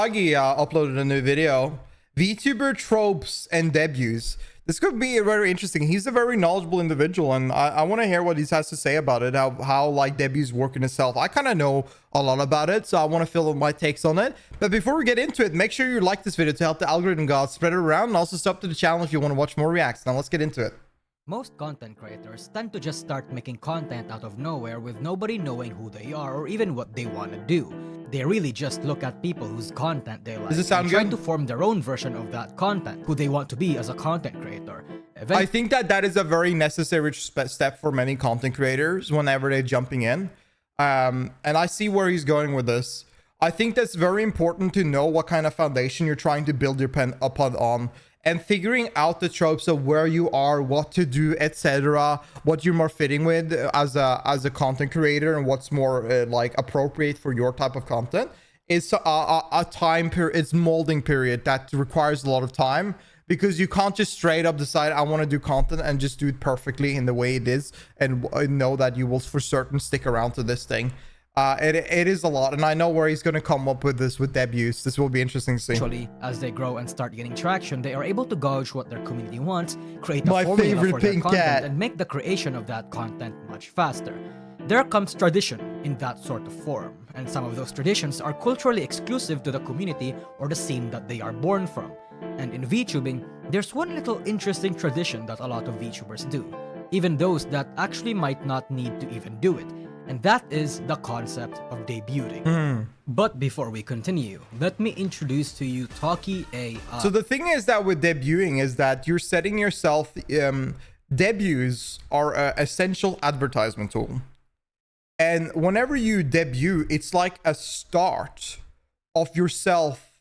Nousagi uploaded a new video. VTuber tropes and debuts. This could be very interesting. He's a very knowledgeable individual, and I want to hear what he has to say about it, how like debuts work in itself. I kind of know a lot about it, so I want to fill in my takes on it. But before we get into it, make sure you like this video to help the algorithm gods spread it around, and also sub to the channel if you want to watch more reacts. Now let's get into it. Most content creators tend to just start making content out of nowhere with nobody knowing who they are or even what they want to do. They really just look at people whose content they like and try to form their own version of that content, who they want to be as a content creator. I think that is a very necessary step for many content creators whenever they're jumping in. And I see where he's going with this. I think that's very important to know what kind of foundation you're trying to build your pen upon on. And figuring out the tropes of where you are, what to do, etc., what you're more fitting with as a content creator, and what's more like appropriate for your type of content is a time period. It's molding period that requires a lot of time, because you can't just straight up decide I want to do content and just do it perfectly in the way it is and know that you will for certain stick around to this thing. It is a lot, and I know where he's going to come up with this with debuts. This will be interesting to see. Actually, as they grow and start getting traction, they are able to gauge what their community wants, create a formula for their content, and make the creation of that content much faster. There comes tradition in that sort of form, and some of those traditions are culturally exclusive to the community or the scene that they are born from. And in VTubing, there's one little interesting tradition that a lot of VTubers do, even those that actually might not need to even do it. And that is the concept of debuting. But before we continue, let me introduce to you Talkie AI. So the thing is that with debuting is that you're setting yourself, debuts are an essential advertisement tool. And whenever you debut, it's like a start of yourself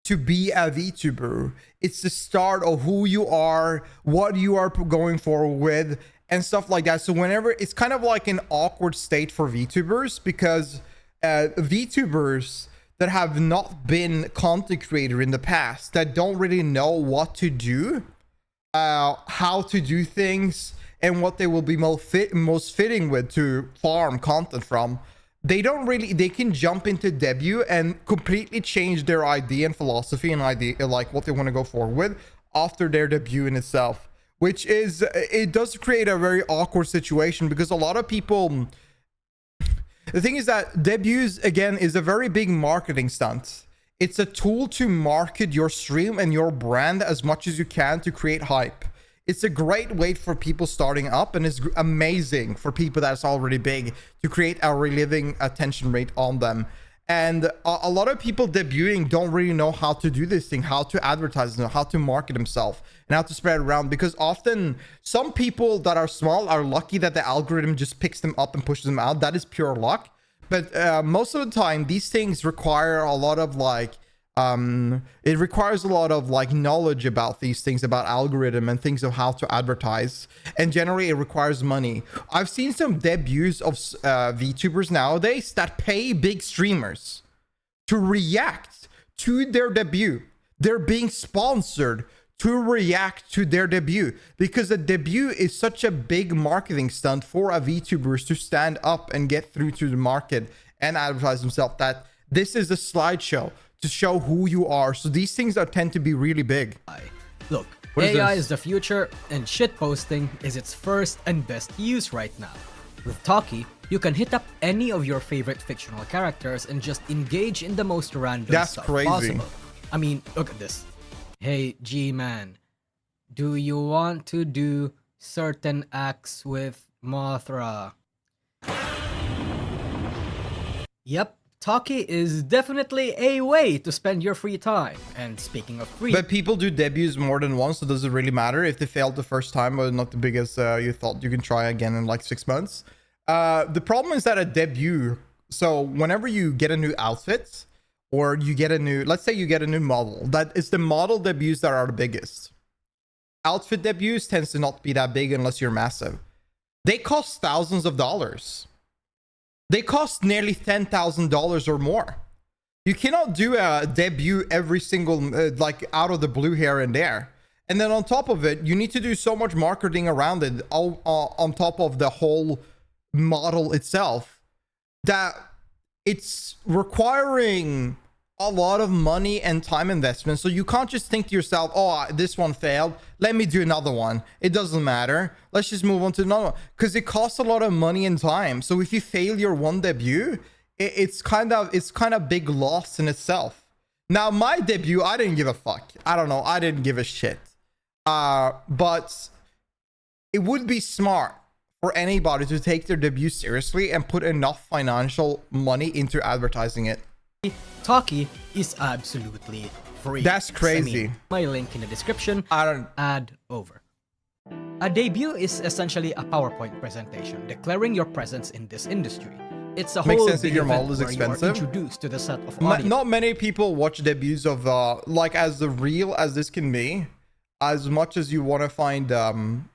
to be a VTuber. It's the start of who you are, what you are going forward with, and stuff like that. So whenever it's kind of like an awkward state for VTubers, because VTubers that have not been content creator in the past, that don't really know what to do, how to do things, and what they will be most fitting with to farm content from, they can jump into debut and completely change their idea and philosophy and idea, like what they want to go forward with after their debut in itself. Which is, it does create a very awkward situation, because a lot of people, the thing is that debuts, again, is a very big marketing stunt. It's a tool to market your stream and your brand as much as you can to create hype. It's a great way for people starting up, and it's amazing for people that's already big to create a reliving attention rate on them. And a lot of people debuting don't really know how to do this thing, how to advertise, how to market themselves, and how to spread it around. Because often some people that are small are lucky that the algorithm just picks them up and pushes them out. That is pure luck. But most of the time, these things require a lot of like, it requires a lot of like knowledge about these things, about algorithm and things of how to advertise, and generally it requires money. I've seen some debuts of VTubers nowadays that pay big streamers to react to their debut. They're being sponsored to react to their debut, because a debut is such a big marketing stunt for a VTubers to stand up and get through to the market and advertise themselves, that this is a slideshow to show who you are. So these things tend to be really big. Look, AI is the future, and shitposting is its first and best use right now. With Talkie, you can hit up any of your favorite fictional characters and just engage in the most random stuff possible. I mean, look at this. Hey, G-Man, do you want to do certain acts with Mothra? Yep. Talkie is definitely a way to spend your free time. And speaking of free... But people do debuts more than once, so does it really matter if they failed the first time or not the biggest you thought you can try again in like 6 months? The problem is that a debut, so whenever you get a new outfit, or you get a new, let's say you get a new model, that is the model debuts that are the biggest. Outfit debuts tends to not be that big unless you're massive. They cost thousands of dollars. They cost nearly $10,000 or more. You cannot do a debut every single, like out of the blue here and there. And then on top of it, you need to do so much marketing around it, on top of the whole model itself, that it's requiring a lot of money and time investment. So you can't just think to yourself, oh, this one failed, let me do another one. It doesn't matter, let's just move on to another one, because it costs a lot of money and time. So if you fail your one debut, it's kind of big loss in itself. Now my debut, I didn't give a fuck. I don't know, I didn't give a shit. But it would be smart for anybody to take their debut seriously and put enough financial money into advertising it. Talkie is absolutely free. That's crazy. My link in the description. I don't add over. A debut is essentially a PowerPoint presentation declaring your presence in this industry. It's a whole makes sense big if your event model is where expensive. you are introduced to the set of audience. Not many people watch debuts of like as real as this can be. As much as you want to find I'm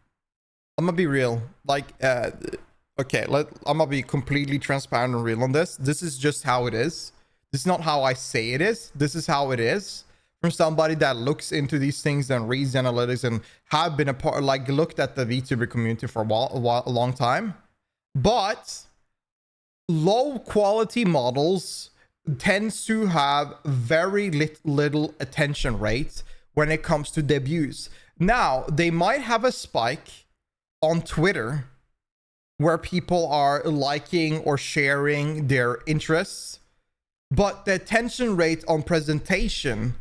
gonna be real, like okay, I'm gonna be completely transparent and real on this. This is just how it is. This is not how I say it is. This is how it is from somebody that looks into these things and reads analytics and have been a part, like looked at the VTuber community for a long time. But low quality models tends to have very little attention rate when it comes to debuts. Now, they might have a spike on Twitter where people are liking or sharing their interests, but the attention rate on presentation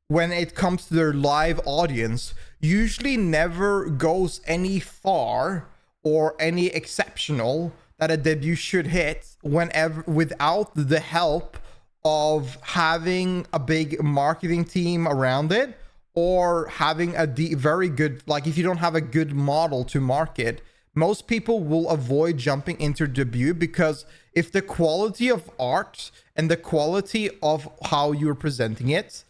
when it comes to their live audience usually never goes any far or any exceptional that a debut should hit whenever without the help of having a big marketing team around it, or having a very good, like if you don't have a good model to market, most people will avoid jumping into debut, because if the quality of art and the quality of how you're presenting it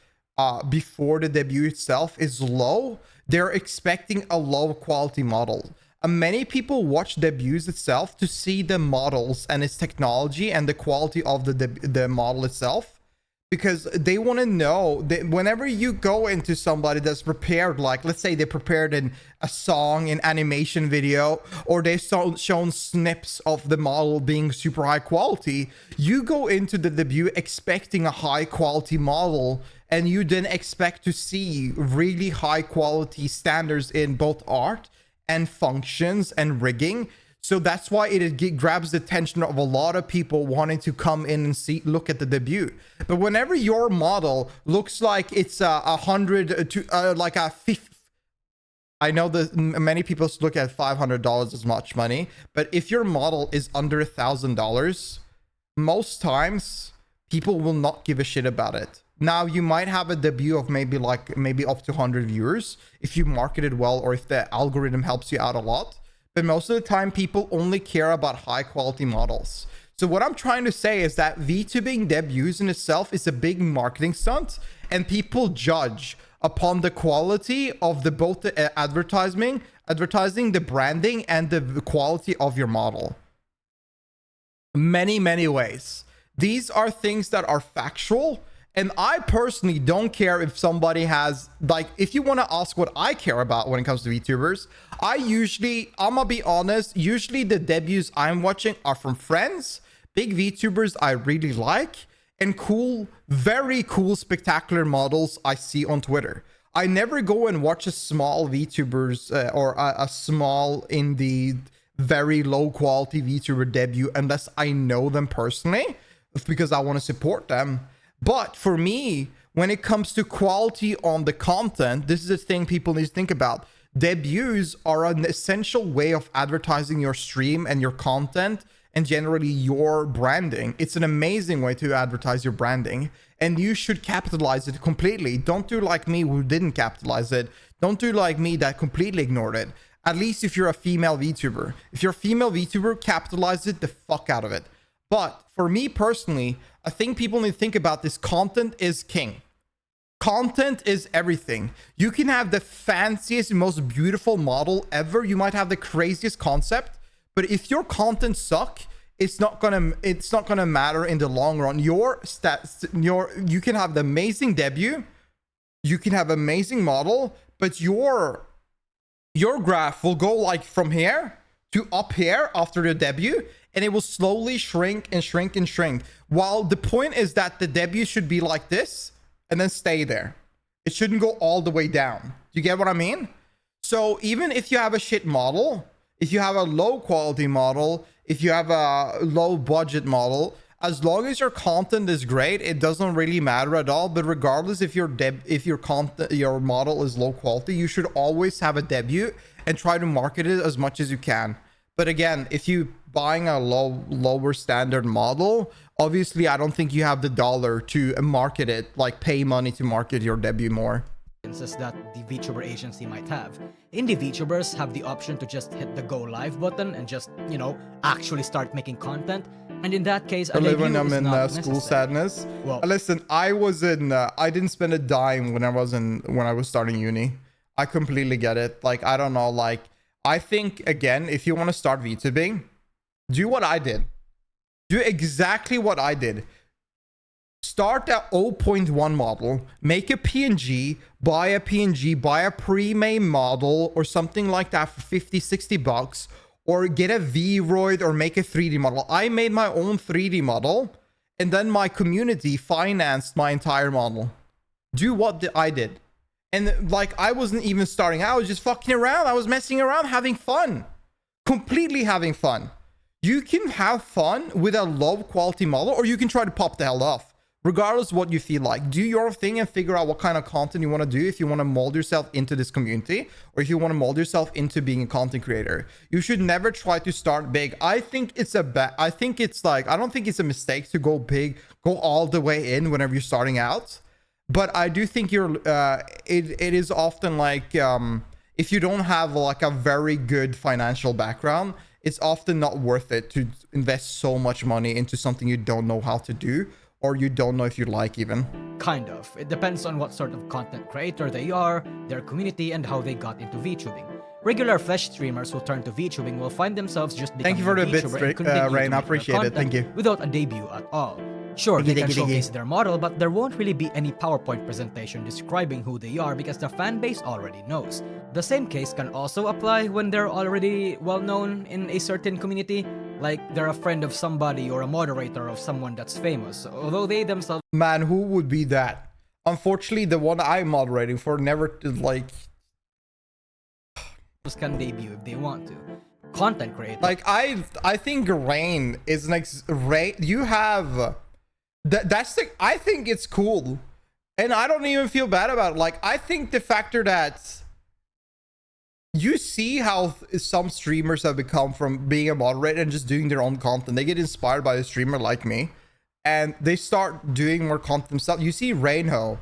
before the debut itself is low, they're expecting a low quality model. Many people watch debuts itself to see the models and its technology and the quality of the model itself, because they want to know that whenever you go into somebody that's prepared, like let's say they prepared a song, an animation video, or they've shown snips of the model being super high quality, you go into the debut expecting a high quality model, and you then expect to see really high quality standards in both art and functions and rigging. So that's why it grabs the attention of a lot of people wanting to come in and look at the debut. But whenever your model looks like it's $100 to like a 50, I know that many people look at $500 as much money, but if your model is under $1,000, most times people will not give a shit about it. Now you might have a debut of maybe up to 100 viewers if you market it well, or if the algorithm helps you out a lot. But most of the time, people only care about high quality models. So what I'm trying to say is that VTubing debuts in itself is a big marketing stunt, and people judge upon the quality of both the advertising, the branding, and the quality of your model. Many ways. These are things that are factual. And I personally don't care if somebody has, like, if you want to ask what I care about when it comes to VTubers, I'm gonna be honest, usually the debuts I'm watching are from friends, big VTubers I really like, and cool, very cool, spectacular models I see on Twitter. I never go and watch a small VTubers or a small indie, very low quality VTuber debut unless I know them personally, because I want to support them. But for me, when it comes to quality on the content, this is a thing people need to think about. Debuts are an essential way of advertising your stream and your content, and generally your branding. It's an amazing way to advertise your branding, and you should capitalize it completely. Don't do like me, who didn't capitalize it. Don't do like me, that completely ignored it. At least if you're a female VTuber. If you're a female VTuber, capitalize it the fuck out of it. But for me personally, I think people need to think about this. Content is king. Content is everything. You can have the fanciest, most beautiful model ever. You might have the craziest concept, but if your content suck, it's not gonna matter in the long run. You can have the amazing debut, you can have amazing model, but your graph will go like from here to up here after the debut, and it will slowly shrink and shrink and shrink. While the point is that the debut should be like this and then stay there. It shouldn't go all the way down. You get what I mean? So even if you have a shit model, if you have a low quality model, if you have a low budget model, as long as your content is great, it doesn't really matter at all. But regardless, if your model is low quality, you should always have a debut and try to market it as much as you can. But again, if you buying a lower standard model, obviously I don't think you have the dollar to market it, like pay money to market your debut more. That the VTuber agency might have. Indie VTubers have the option to just hit the go live button and just, you know, actually start making content. And in that case, when I'm in school sadness. Well, listen, I didn't spend a dime when I was starting uni. I completely get it. Like, I don't know, like, I think, again, if you want to start VTubing, do what I did. Do exactly what I did. Start at 0.1 model, make a PNG, buy a pre-made model or something like that for 50-60 bucks, or get a Vroid or make a 3D model. I made my own 3D model, and then my community financed my entire model. Do what I did. And like, I wasn't even starting out, I was just fucking around. I was messing around, having fun. Completely having fun. You can have fun with a low quality model, or you can try to pop the hell off. Regardless of what you feel like, do your thing and figure out what kind of content you want to do. If you want to mold yourself into this community, or if you want to mold yourself into being a content creator, you should never try to start big. I think it's I don't think it's a mistake to go big, go all the way in whenever you're starting out. But I do think it is often like, if you don't have like a very good financial background, it's often not worth it to invest so much money into something you don't know how to do, or you don't know if you like even. Kind of. It depends on what sort of content creator they are, their community, and how they got into VTubing. Regular flesh streamers who turn to VTubing will find themselves just becoming Thank you for the bits, Rain. I appreciate it. Thank you. Without a debut at all. Sure, they can showcase their model, but there won't really be any PowerPoint presentation describing who they are because the fan base already knows. The same case can also apply when they're already well known in a certain community, like they're a friend of somebody or a moderator of someone that's famous, although they themselves... Man, who would be that? Unfortunately, the one I'm moderating for never, like... can debut if they want to. Content creator. Like, I think Rain is you have... That's the... I think it's cool. And I don't even feel bad about it. Like, I think the factor that... You see how some streamers have become from being a moderator and just doing their own content. They get inspired by a streamer like me, and they start doing more content themselves. You see Rainho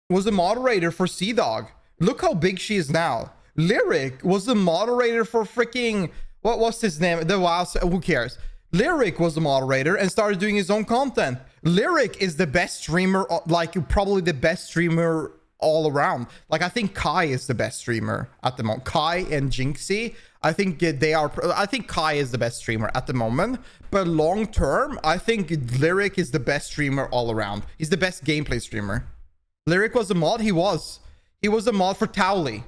was a moderator for Sea Dog. Look how big she is now. Lyric was the moderator for freaking... What was his name? The WoW... Who cares? Lyric was the moderator and started doing his own content. Lyric is the best streamer, like probably the best streamer all around. Like, I think Kai is the best streamer at the moment. Kai and Jinxie, I think they are... I think Kai is the best streamer at the moment, but long term, I think Lyric is the best streamer all around. He's the best gameplay streamer. Lyric was a mod. He was a mod for Towley.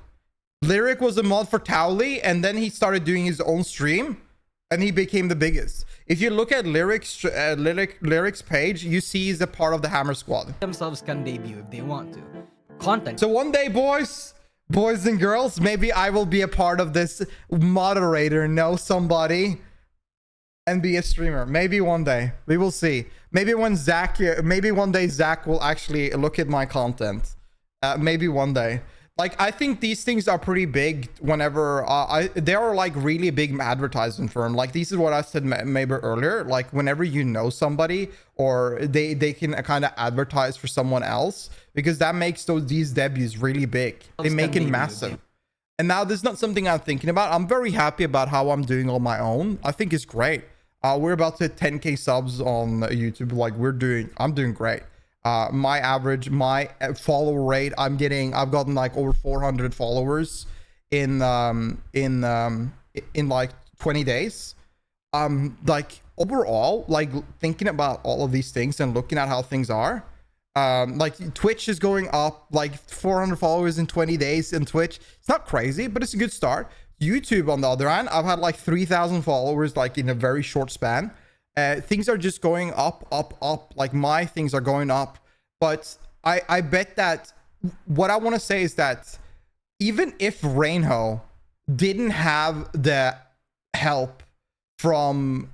Lyric was a mod for Towley, and then he started doing his own stream, and he became the biggest. If you look at Lyric's page, you see he's a part of the Hammer Squad. Themselves can debut if they want to. Content. So one day, boys and girls, maybe I will be a part of this moderator, know somebody, and be a streamer. Maybe one day. We will see. Maybe one day Zach will actually look at my content. Maybe one day. Like, I think these things are pretty big whenever they are like really big advertisement firm. Like, this is what I said maybe earlier. Like, whenever you know somebody, or they can kind of advertise for someone else, because that makes these debuts really big. They make it massive. And now this is not something I'm thinking about. I'm very happy about how I'm doing on my own. I think it's great. We're about to hit 10k subs on YouTube. Like, I'm doing great. My follower rate, I've gotten like over 400 followers in like 20 days. Like, overall, like, thinking about all of these things and looking at how things are, like, Twitch is going up like 400 followers in 20 days in Twitch. It's not crazy, but it's a good start. YouTube, on the other hand, I've had like 3,000 followers like in a very short span. Things are just going up, up, up. Like my things are going up. But I bet that what I want to say is that even if Rainho didn't have the help from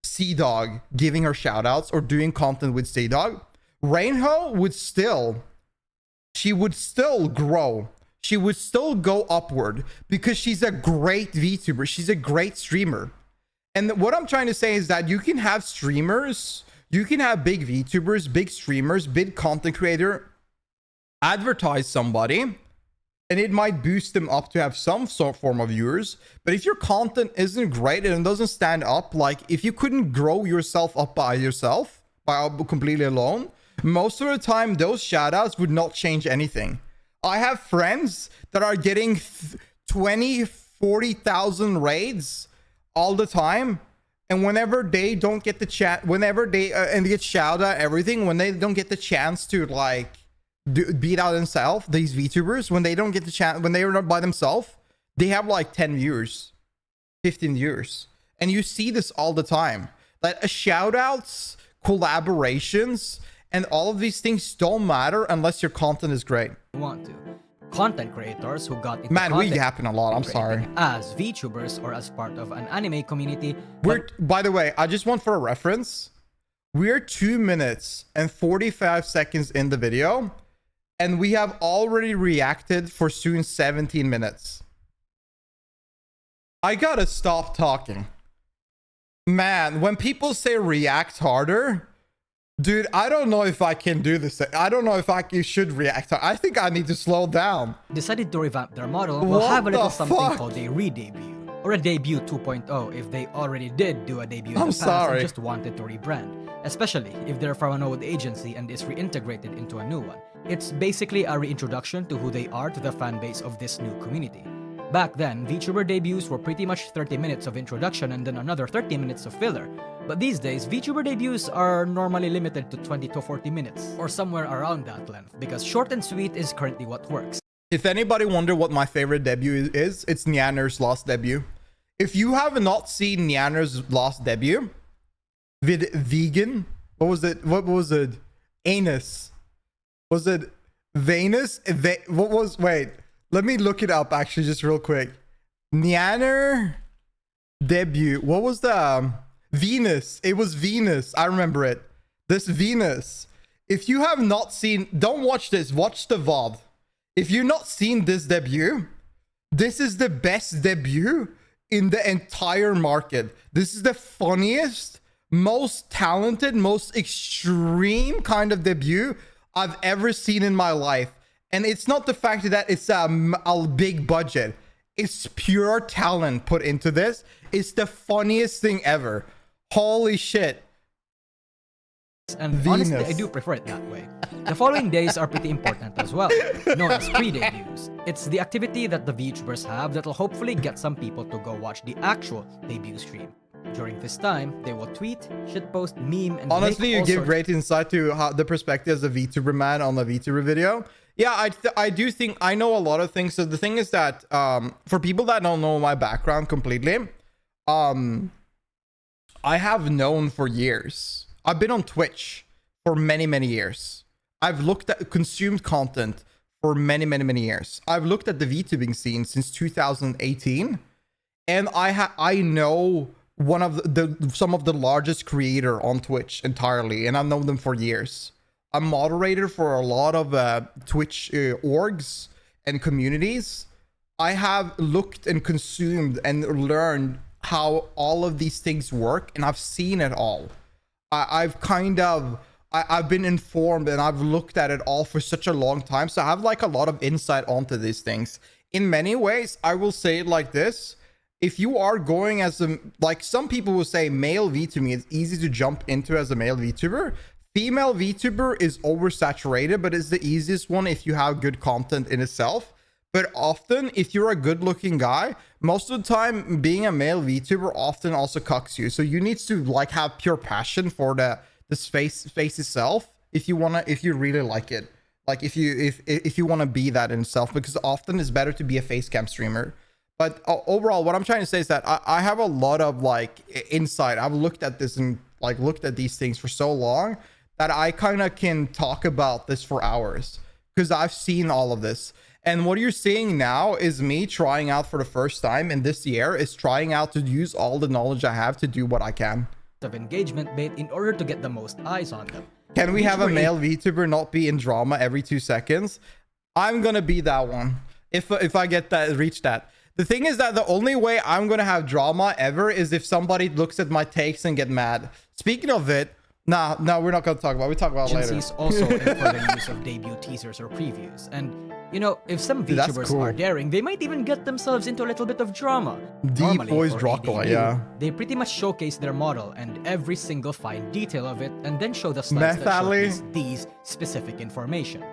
Sea-Dog giving her shoutouts or doing content with Sea-Dog, Rainho would still, she would still grow. She would still go upward because she's a great VTuber. She's a great streamer. And what I'm trying to say is that you can have streamers, you can have big VTubers, big streamers, big content creator advertise somebody, and it might boost them up to have some sort of form of viewers. But if your content isn't great and it doesn't stand up, like if you couldn't grow yourself up by yourself, by completely alone, most of the time those shoutouts would not change anything. I have friends that are getting 20, 40,000 raids all the time, and whenever they don't get the chat, whenever they and they get shout out everything, when they don't get the chance to like beat out themselves, these VTubers, when they don't get the chance, when they are not by themselves, they have like 10 viewers, 15 viewers, and you see this all the time. Like shout outs, collaborations, and all of these things don't matter unless your content is great. Want to content creators who got into we happen a lot. I'm sorry. As VTubers or as part of an anime community. By the way, I just want for a reference, we're 2 minutes and 45 seconds in the video, and we have already reacted for soon 17 minutes. I gotta stop talking. Man, when people say react harder, dude, I don't know if I can do this. I don't know if you should react. I think I need to slow down. Decided to revamp their model. Will have a little something called a re-debut. Or a debut 2.0 if they already did do a debut in the past and just wanted to rebrand. Especially if they're from an old agency and is reintegrated into a new one. It's basically a reintroduction to who they are to the fanbase of this new community. Back then, VTuber debuts were pretty much 30 minutes of introduction and then another 30 minutes of filler. But these days, VTuber debuts are normally limited to 20 to 40 minutes, or somewhere around that length, because short and sweet is currently what works. If anybody wonder what my favorite debut is, it's Nyanner's last debut. If you have not seen Nyanner's last debut, with Vegan, what was it? What was it? Anus. Was it Venus? Wait, let me look it up actually just real quick. Nyanner debut. What was the Venus? It was Venus. I remember it. This Venus. If you have not seen, don't watch this. Watch the VOD. If you've not seen this debut, this is the best debut in the entire market. This is the funniest, most talented, most extreme kind of debut I've ever seen in my life. And it's not the fact that it's a big budget. It's pure talent put into this. It's the funniest thing ever. Holy shit. And Venus. Honestly, I do prefer it that way. The following days are pretty important as well, known as pre-debuts. It's the activity that the VTubers have that'll hopefully get some people to go watch the actual debut stream. During this time, they will tweet, shitpost, meme, and honestly, you give great insight to how the perspective as a VTuber man on a VTuber video. Yeah, I do think I know a lot of things. So the thing is that for people that don't know my background completely, I have known for years. I've been on Twitch for many, many years. I've looked at consumed content for many, many, many years. I've looked at the VTubing scene since 2018, and I know one of some of the largest creator on Twitch entirely, and I've known them for years. I'm moderator for a lot of Twitch orgs and communities. I have looked and consumed and learned how all of these things work, and I've seen it all. I've been informed, and I've looked at it all for such a long time, so I have like a lot of insight onto these things. In many ways, I will say it like this: if you are going as a, like some people will say male VTubing is easy to jump into as a male VTuber. Female VTuber is oversaturated, but it's the easiest one if you have good content in itself. But often, if you're a good-looking guy, most of the time, being a male VTuber often also cucks you. So you need to like have pure passion for the space itself if you really like it. Like if you want to be that in itself, because often it's better to be a face cam streamer. But overall, what I'm trying to say is that I have a lot of like insight. I've looked at this and like looked at these things for so long that I kind of can talk about this for hours because I've seen all of this. And what you're seeing now is me trying out for the first time in this year is trying out to use all the knowledge I have to do what I can. Of engagement bait in order to get the most eyes on them. Can we have a male VTuber not be in drama every 2 seconds? I'm gonna be that one if I get that, reach that. The thing is that the only way I'm gonna have drama ever is if somebody looks at my takes and get mad. Speaking of it, no, we're not gonna talk about it. We talk about it later. Agencies also employ the use of debut teasers or previews, and you know, if some VTubers cool. are daring, they might even get themselves into a little bit of drama. Deep voice Dracula, yeah. They pretty much showcase their model and every single fine detail of it, and then show the slides that showcase these specific information.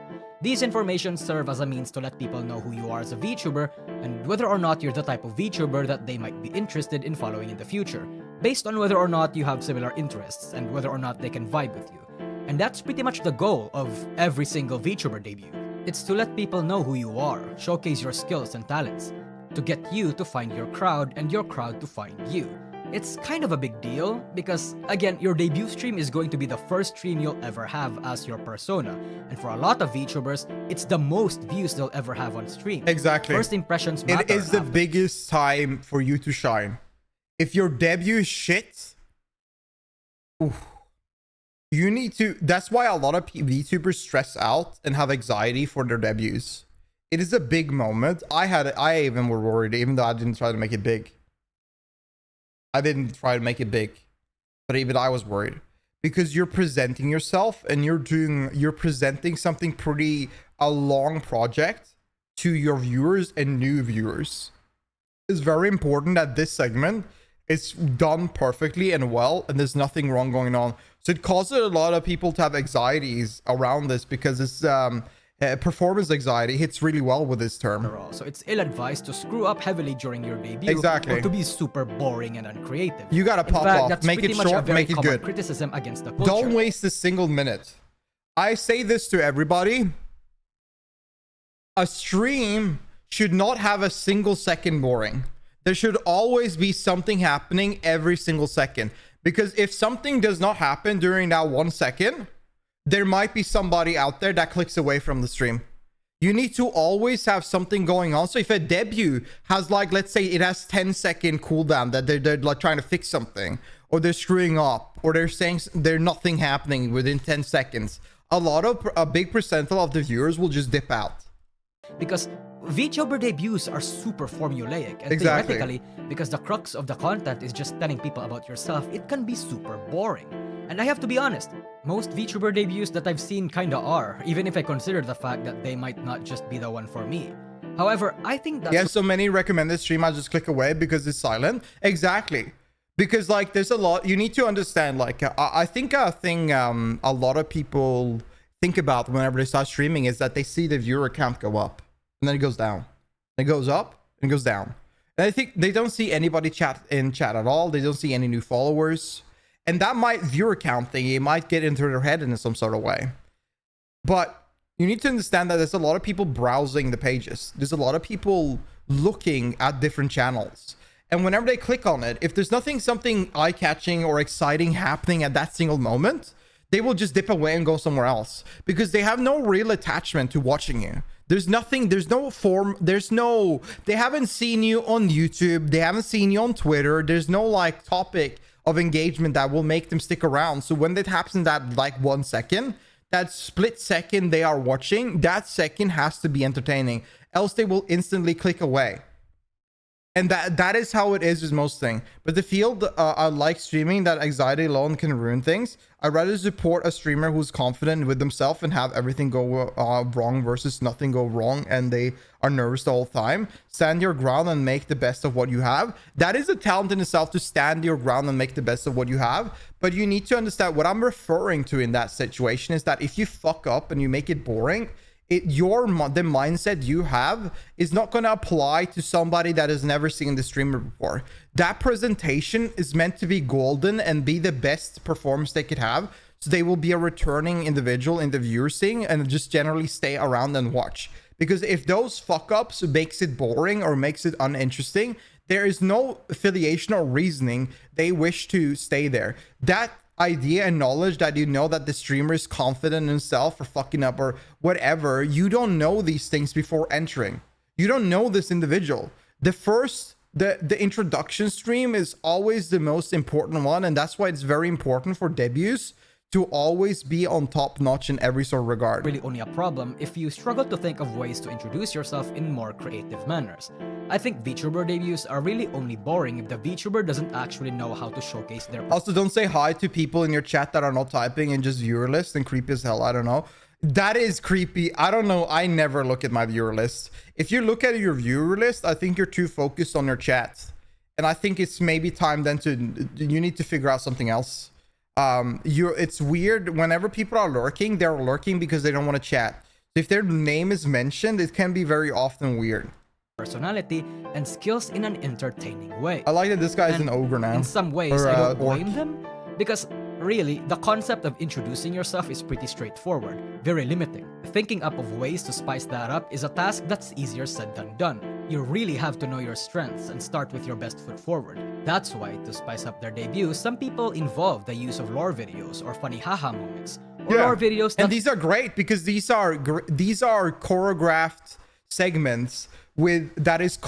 These information serve as a means to let people know who you are as a VTuber and whether or not you're the type of VTuber that they might be interested in following in the future, based on whether or not you have similar interests and whether or not they can vibe with you. And that's pretty much the goal of every single VTuber debut. It's to let people know who you are, showcase your skills and talents, to get you to find your crowd and your crowd to find you. It's kind of a big deal because, again, your debut stream is going to be the first stream you'll ever have as your persona. And for a lot of VTubers, it's the most views they'll ever have on stream. Exactly. First impressions matter. It is the biggest time for you to shine. If your debut is shit, oof, you need to... That's why a lot of VTubers stress out and have anxiety for their debuts. It is a big moment. I even were worried, even though I didn't try to make it big. I didn't try to make it big, but even I was worried because you're presenting yourself and you're presenting something a long project to your viewers and new viewers. It's very important that this segment is done perfectly and well, and there's nothing wrong going on. So it causes a lot of people to have anxieties around this because it's performance anxiety hits really well with this term. So it's ill-advised to screw up heavily during your debut, exactly, or to be super boring and uncreative. You gotta pop off, make it short, make it good. Criticism against the culture. Don't waste a single minute. I say this to everybody. A stream should not have a single second boring. There should always be something happening every single second. Because if something does not happen during that 1 second, there might be somebody out there that clicks away from the stream. You need to always have something going on. So if a debut has, like, let's say it has 10-second cooldown that they're like trying to fix something, or they're screwing up, or they're saying there's nothing happening within 10 seconds, a big percentile of the viewers will just dip out. Because VTuber debuts are super formulaic, and theoretically, because the crux of the content is just telling people about yourself, it can be super boring. And I have to be honest, most VTuber debuts that I've seen kinda are, even if I consider the fact that they might not just be the one for me. However, I think that... Yeah, so many recommended stream, I just click away because it's silent. Exactly. Because, like, there's a lot... You need to understand, like, I think a thing a lot of people think about whenever they start streaming is that they see the viewer count go up. And then it goes down. It goes up and it goes down. And I think they don't see anybody chat at all. They don't see any new followers. And that might viewer count thing, it might get into their head in some sort of way. But you need to understand that there's a lot of people browsing the pages. There's a lot of people looking at different channels. And whenever they click on it, if there's something eye-catching or exciting happening at that single moment, they will just dip away and go somewhere else. Because they have no real attachment to watching you. They haven't seen you on YouTube. They haven't seen you on Twitter. There's no, like, topic of engagement that will make them stick around. So when that happens in that, like, 1 second, that split second they are watching, that second has to be entertaining, else they will instantly click away. And that is how it is with most things. But the field, I like streaming, that anxiety alone can ruin things. I'd rather support a streamer who's confident with themselves and have everything go wrong versus nothing go wrong and they are nervous the whole time. Stand your ground and make the best of what you have. That is a talent in itself, to stand your ground and make the best of what you have. But you need to understand what I'm referring to in that situation is that if you fuck up and you make it boring, the mindset you have is not going to apply to somebody that has never seen the streamer before. That presentation is meant to be golden and be the best performance they could have. So they will be a returning individual in the viewer seeing and just generally stay around and watch. Because if those fuck ups makes it boring or makes it uninteresting, there is no affiliation or reasoning they wish to stay there. That idea and knowledge that you know that the streamer is confident in himself or fucking up or whatever, you don't know these things before entering. You don't know this individual. The introduction stream is always the most important one, and that's why it's very important for debuts to always be on top notch in every sort of regard. Really only a problem if you struggle to think of ways to introduce yourself in more creative manners. I think VTuber debuts are really only boring if the VTuber doesn't actually know how to showcase their... Also, don't say hi to people in your chat that are not typing and just viewer list and creepy as hell. I don't know. That is creepy. I don't know. I never look at my viewer list. If you look at your viewer list, I think you're too focused on your chat. And I think it's maybe time then you need to figure out something else. It's weird whenever people are lurking, they're lurking because they don't want to chat. So if their name is mentioned, it can be very often weird. Personality and skills in an entertaining way. I like that this guy is an ogre now. In some ways, I don't blame them, because really, the concept of introducing yourself is pretty straightforward, very limiting. Thinking up of ways to spice that up is a task that's easier said than done. You really have to know your strengths and start with your best foot forward. That's why, to spice up their debut, some people involve the use of lore videos or funny haha moments. Or lore videos and these are great because these are choreographed segments with that is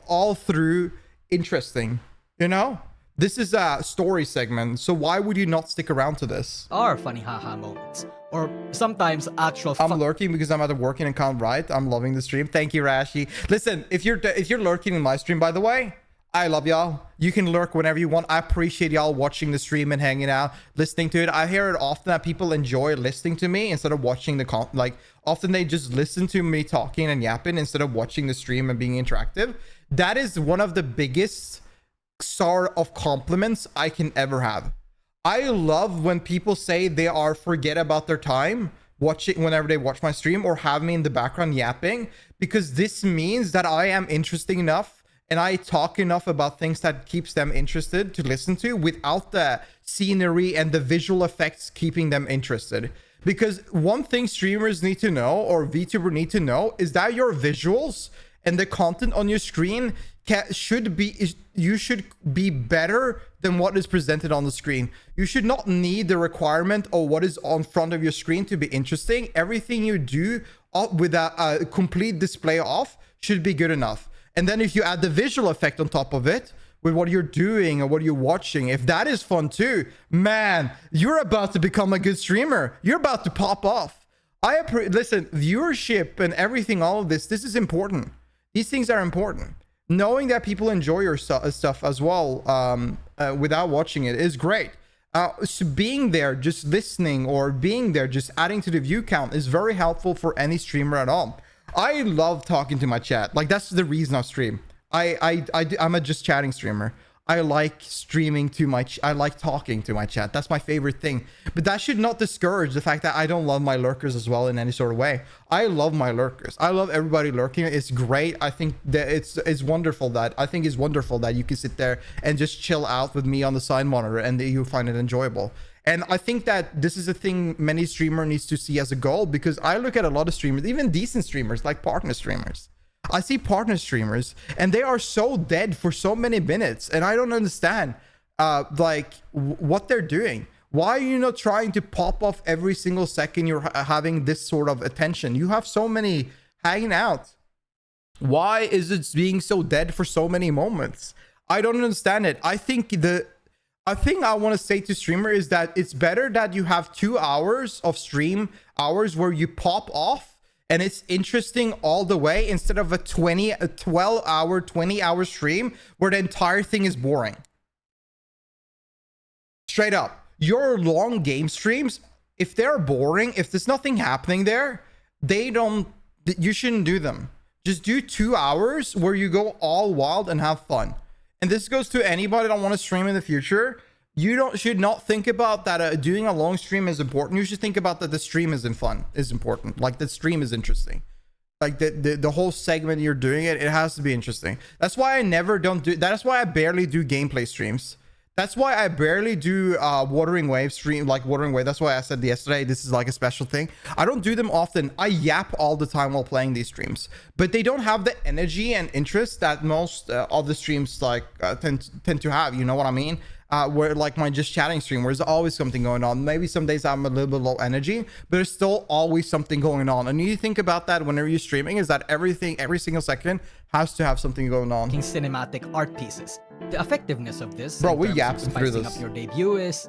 all through interesting, you know? This is a story segment, so why would you not stick around to this? Are funny haha moments, or sometimes actual I'm lurking because I'm at work and can't write. I'm loving the stream. Thank you, Rashi. Listen, if you're lurking in my stream, by the way, I love y'all. You can lurk whenever you want. I appreciate y'all watching the stream and hanging out, listening to it. I hear it often that people enjoy listening to me instead of watching the like often they just listen to me talking and yapping instead of watching the stream and being interactive. That is one of the biggest sort of compliments I can ever have. I love when people say they are forget about their time watching whenever they watch my stream or have me in the background yapping, because this means that I am interesting enough and I talk enough about things that keeps them interested to listen to without the scenery and the visual effects keeping them interested. Because one thing streamers need to know, or VTuber need to know, is that your visuals and the content on your screen should be better than what is presented on the screen. You should not need the requirement of what is on front of your screen to be interesting. Everything you do with a complete display off should be good enough. And then if you add the visual effect on top of it with what you're doing or what you're watching, if that is fun too, man, you're about to become a good streamer. You're about to pop off. Listen, viewership and everything, all of this is important. These things are important. Knowing that people enjoy your stuff as well without watching it is great. So being there, just listening, or being there, just adding to the view count is very helpful for any streamer at all. I love talking to my chat. Like, that's the reason I stream. I'm a just chatting streamer. I like streaming to I like talking to my chat. That's my favorite thing. But that should not discourage the fact that I don't love my lurkers as well in any sort of way. I love my lurkers. I love everybody lurking. It's great. I think that it's wonderful that you can sit there and just chill out with me on the side monitor and that you find it enjoyable. And I think that this is a thing many streamer needs to see as a goal, because I look at a lot of streamers, even decent streamers like partner streamers. I see partner streamers and they are so dead for so many minutes, and I don't understand like what they're doing. Why are you not trying to pop off every single second you're having this sort of attention? You have so many hanging out. Why is it being so dead for so many moments? I don't understand it. I think I want to say to streamer is that it's better that you have 2 hours of stream hours where you pop off and it's interesting all the way, instead of a 12-hour, 20-hour stream where the entire thing is boring. Straight up, your long game streams, if they're boring, if there's nothing happening there, you shouldn't do them. Just do 2 hours where you go all wild and have fun. And this goes to anybody that want to stream in the future. You should not think about that doing a long stream is important. You should think about that the stream is important. Like, the stream is interesting. Like the whole segment you're doing it has to be interesting. That's why that's why I barely do gameplay streams. That's why I barely do Wuthering Wave stream, like Wuthering Wave. That's why I said yesterday this is like a special thing. I don't do them often. I yap all the time while playing these streams, but they don't have the energy and interest that most of the streams like tend to have. You know what I mean? Where like my just chatting stream, where there's always something going on. Maybe some days I'm a little bit low energy, but there's still always something going on. And you think about that whenever you're streaming, is that every single second has to have something going on. Cinematic art pieces. The effectiveness of this, bro, we yapped through this. Up your debut is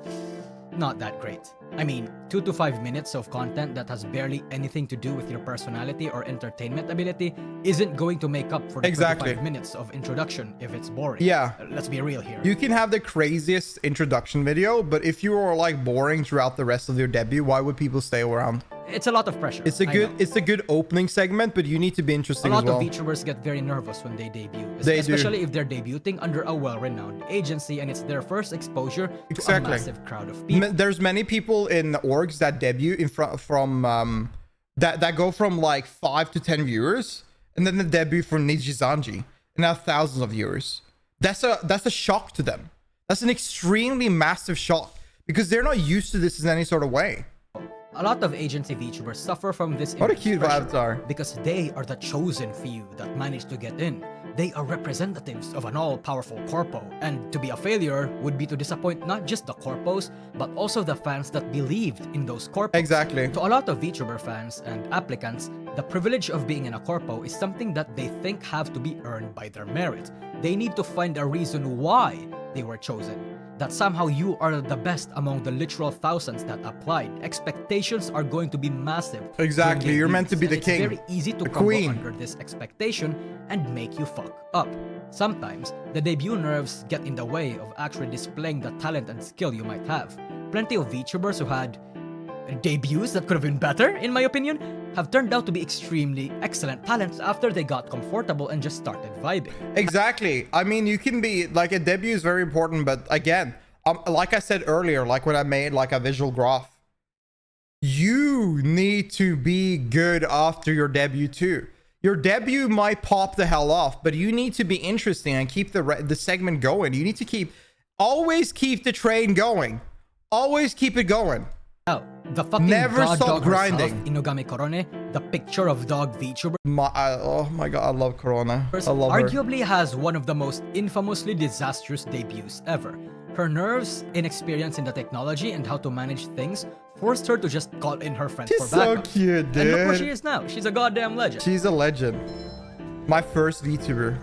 not that great. I mean, 2 to 5 minutes of content that has barely anything to do with your personality or entertainment ability isn't going to make up for the 5 minutes of introduction if it's boring. Yeah. Let's be real here. You can have the craziest introduction video, but if you are like boring throughout the rest of your debut, why would people stay around? It's a lot of pressure. It's a good opening segment, but you need to be interesting as well. A lot of VTubers get very nervous when they debut, especially if they're debuting under a well-renowned agency and it's their first exposure to a massive crowd of people. There's many people in orgs that debut in from that go from like 5 to 10 viewers, and then the debut for Nousagi and have thousands of viewers. That's a shock to them. That's an extremely massive shock because they're not used to this in any sort of way. A lot of agency VTubers suffer from this. What a cute avatar. Because they are the chosen few that managed to get in. They are representatives of an all-powerful corpo, and to be a failure would be to disappoint not just the corpos, but also the fans that believed in those corpos. Exactly. To a lot of VTuber fans and applicants, the privilege of being in a corpo is something that they think have to be earned by their merit. They need to find a reason why they were chosen. That somehow you are the best among the literal thousands that applied. Expectations are going to be massive. Exactly, you're meant to be the king. It's very easy to crumble under this expectation and make you fuck up. Sometimes, the debut nerves get in the way of actually displaying the talent and skill you might have. Plenty of VTubers who had debuts that could have been better, in my opinion, have turned out to be extremely excellent talents after they got comfortable and just started vibing. Exactly. I mean, you can be like, a debut is very important, but again, like I said earlier, like when I made like a visual graph, you need to be good after your debut too. Your debut might pop the hell off, but you need to be interesting and keep the segment going. You need to always keep the train going. Always keep it going. Oh, the fucking never stop grinding. Inugami Korone, the picture of dog VTuber. Oh my god, I love Corona. I love her. Arguably has one of the most infamously disastrous debuts ever. Her nerves, inexperience in the technology, and how to manage things forced her to just call in her friends for backup. She's so cute, dude. And look where she is now. She's a goddamn legend. She's a legend. My first VTuber.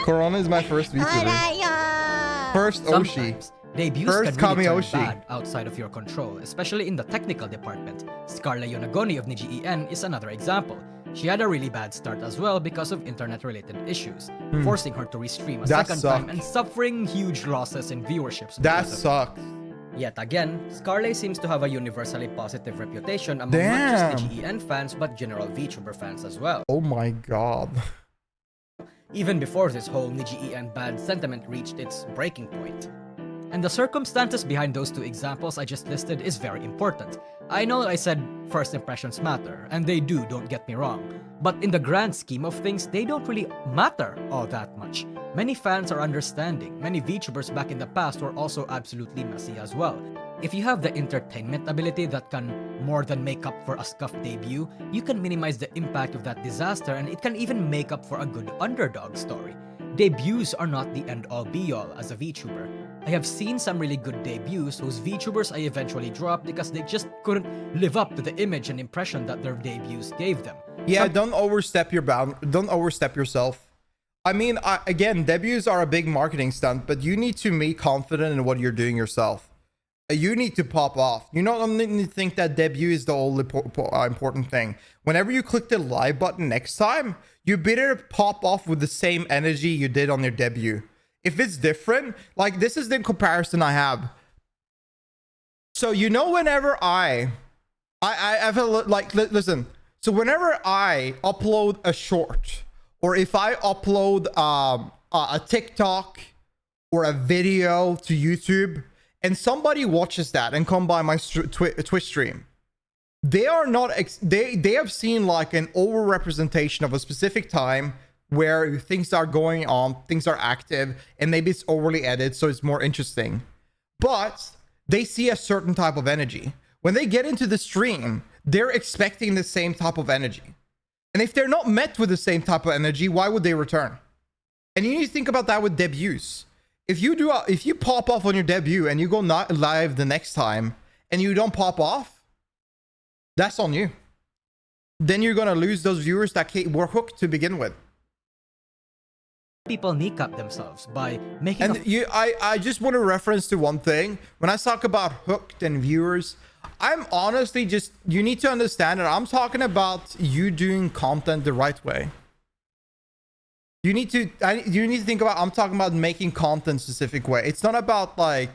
Corona is my first VTuber. First Oshi. Debuts First can really Kamiyoshi. turn bad outside of your control, especially in the technical department. Scarla Yonagoni of Niji-en is another example. She had a really bad start as well because of internet-related issues, forcing her to restream a second time and suffering huge losses in viewerships. That sucks. Yet again, Scarlet seems to have a universally positive reputation among not just Niji-en fans but general VTuber fans as well. Oh my god. Even before this whole Niji-en bad sentiment reached its breaking point. And the circumstances behind those two examples I just listed is very important. I know that I said first impressions matter, and they do, don't get me wrong. But in the grand scheme of things, they don't really matter all that much. Many fans are understanding. Many VTubers back in the past were also absolutely messy as well. If you have the entertainment ability that can more than make up for a scuffed debut, you can minimize the impact of that disaster, and it can even make up for a good underdog story. Debuts are not the end-all be-all as a VTuber. I have seen some really good debuts whose VTubers I eventually dropped because they just couldn't live up to the image and impression that their debuts gave them. Yeah, don't overstep your don't overstep yourself. I mean, again, debuts are a big marketing stunt, but you need to be confident in what you're doing yourself. You need to pop off. You don't need to think that debut is the only important thing. Whenever you click the live button next time, you better pop off with the same energy you did on your debut. If it's different, like this is the comparison I have. So you know, whenever I feel like, listen. So whenever I upload a short, or if I upload a TikTok or a video to YouTube, and somebody watches that and come by my Twitch stream, they are not they have seen like an overrepresentation of a specific time where things are going on, things are active, and maybe it's overly edited, so it's more interesting. But they see a certain type of energy. When they get into the stream, they're expecting the same type of energy. And if they're not met with the same type of energy, why would they return? And you need to think about that with debuts. If you pop off on your debut and you go not live the next time and you don't pop off, that's on you. Then you're gonna lose those viewers that were hooked to begin with. People kneecap themselves by making. And I just want to reference to one thing. When I talk about hooked and viewers, I'm honestly just, you need to understand that I'm talking about you doing content the right way. You need to think about, I'm talking about making content specific way. It's not about like,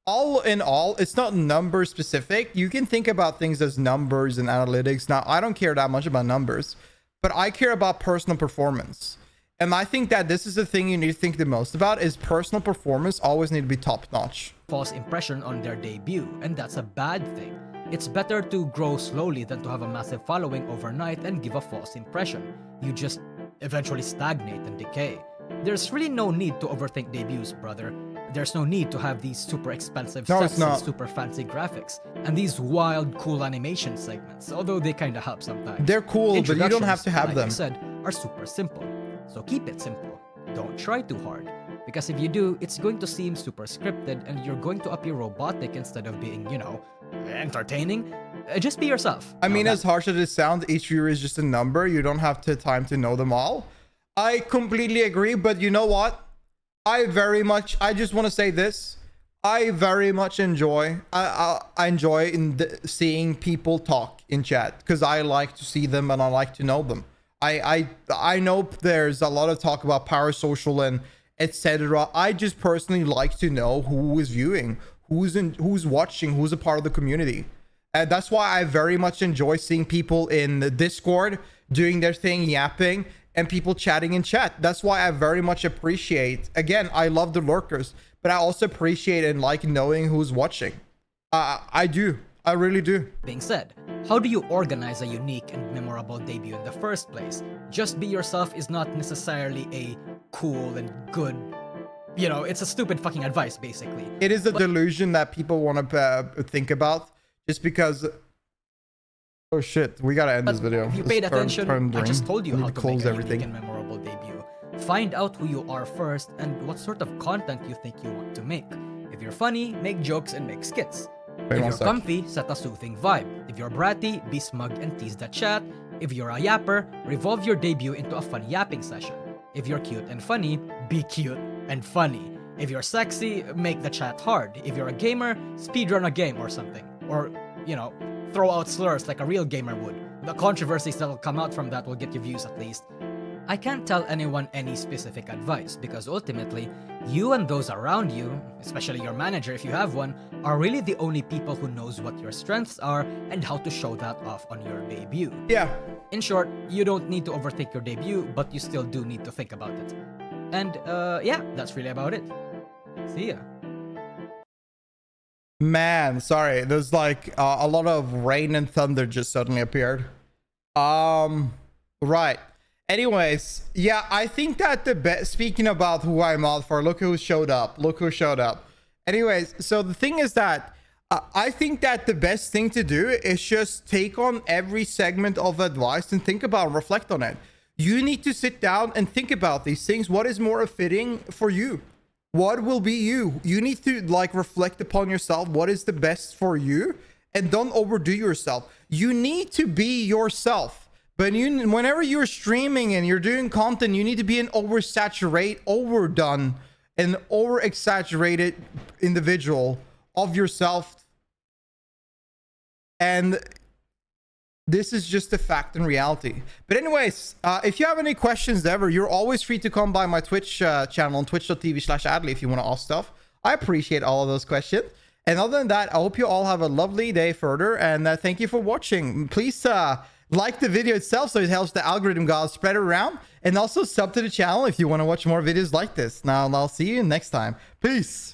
all in all, it's not number specific. You can think about things as numbers and analytics. Now, I don't care that much about numbers, but I care about personal performance. And I think that this is the thing you need to think the most about, is personal performance always need to be top notch. False impression on their debut, and that's a bad thing. It's better to grow slowly than to have a massive following overnight and give a false impression. You just eventually stagnate and decay. There's really no need to overthink debuts, brother. There's no need to have these super expensive sets and super fancy graphics and these wild, cool animation segments, although they kind of help sometimes. They're cool, but you don't have to have like them. I said, are super simple. So keep it simple. Don't try too hard. Because if you do, it's going to seem super scripted and you're going to appear robotic instead of being, you know, entertaining. Just be yourself. I mean, as harsh as it sounds, each viewer is just a number. You don't have time to know them all. I completely agree, but you know what? I just want to say this. I very much enjoy, I enjoy seeing people talk in chat because I like to see them and I like to know them. I know there's a lot of talk about parasocial and etc. I just personally like to know who is viewing, who's watching, who's a part of the community. And that's why I very much enjoy seeing people in the Discord doing their thing, yapping, and people chatting in chat. That's why I very much appreciate, again, I love the lurkers, but I also appreciate and like knowing who's watching. I do. I really do. Being said, how do you organize a unique and memorable debut in the first place? Just be yourself is not necessarily a cool and good, you know, it's a stupid fucking advice, basically. It is a delusion that people want to think about just because... Oh shit, we gotta end this video. If you paid attention, I just told you how to make a unique and memorable debut. Find out who you are first and what sort of content you think you want to make. If you're funny, make jokes and make skits. If you're comfy, set a soothing vibe. If you're bratty, be smug and tease the chat. If you're a yapper, revolve your debut into a fun yapping session. If you're cute and funny, be cute and funny. If you're sexy, make the chat hard. If you're a gamer, speedrun a game or something. Or, you know, throw out slurs like a real gamer would. The controversies that'll come out from that will get you views at least. I can't tell anyone any specific advice because ultimately, you and those around you, especially your manager if you have one, are really the only people who knows what your strengths are and how to show that off on your debut. Yeah. In short, you don't need to overthink your debut, but you still do need to think about it. And yeah, that's really about it. See ya. Man, sorry, there's like a lot of rain and thunder just suddenly appeared. Right. Anyways, yeah, I think that the best, speaking about who I'm out for, look who showed up. Look who showed up. Anyways, so the thing is that I think that the best thing to do is just take on every segment of advice and think about and reflect on it. You need to sit down and think about these things. What is more fitting for you? What will be you? You need to like reflect upon yourself. What is the best for you? And don't overdo yourself. You need to be yourself. But whenever you're streaming and you're doing content, you need to be an overdone, and over-exaggerated individual of yourself. And this is just a fact and reality. But anyways, if you have any questions ever, you're always free to come by my Twitch channel on twitch.tv/adley if you want to ask stuff. I appreciate all of those questions. And other than that, I hope you all have a lovely day further. And thank you for watching. Please like the video itself so it helps the algorithm gods spread around. And also sub to the channel if you want to watch more videos like this. Now, I'll see you next time. Peace.